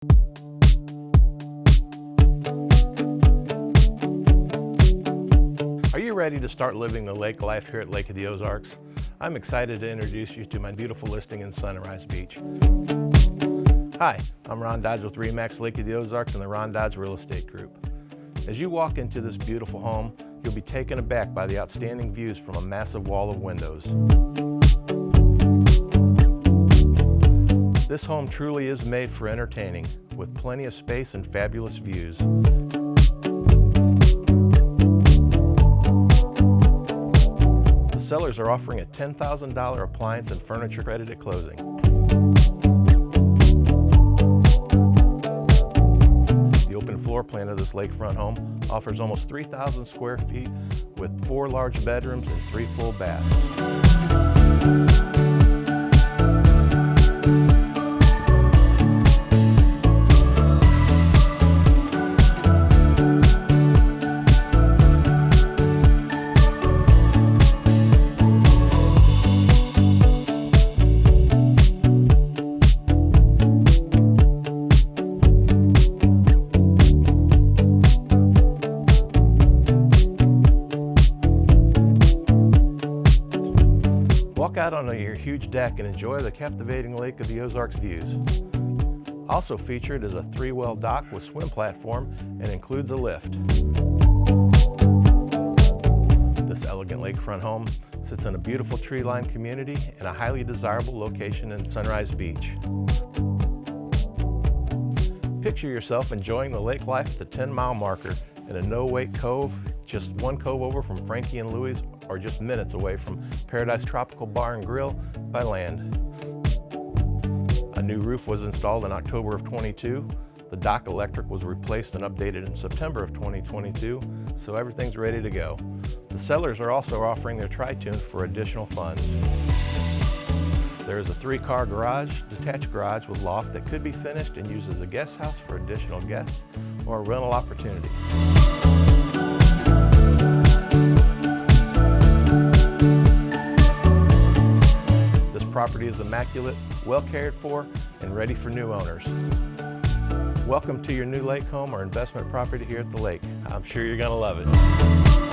Are you ready to start living the lake life here at Lake of the Ozarks? I'm excited to introduce you to my beautiful listing in Sunrise Beach. Hi, I'm Ron Dodge with RE/MAX Lake of the Ozarks and the Ron Dodge Real Estate Group. As you walk into this beautiful home, you'll be taken aback by the outstanding views from a massive wall of windows. This home truly is made for entertaining, with plenty of space and fabulous views. The sellers are offering a $10,000 appliance and furniture credit at closing. The open floor plan of this lakefront home offers almost 3,000 square feet with 4 large bedrooms and 3 full baths. Walk out on your huge deck and enjoy the captivating Lake of the Ozarks views. Also featured is a 3-well dock with swim platform and includes a lift. This elegant lakefront home sits in a beautiful tree-lined community in a highly desirable location in Sunrise Beach. Picture yourself enjoying the lake life at the 10-mile marker in a no-wait cove, just 1 cove over from Frankie and Louie's, or just minutes away from Paradise Tropical Bar and Grill by land. A new roof was installed in October of 22. The dock electric was replaced and updated in September of 2022, so everything's ready to go. The sellers are also offering their Tri-toon for additional funds. There is a 3-car garage, detached garage with loft that could be finished and used as a guest house for additional guests or a rental opportunity. This property is immaculate, well cared for, and ready for new owners. Welcome to your new lake home or investment property here at the lake. I'm sure you're going to love it.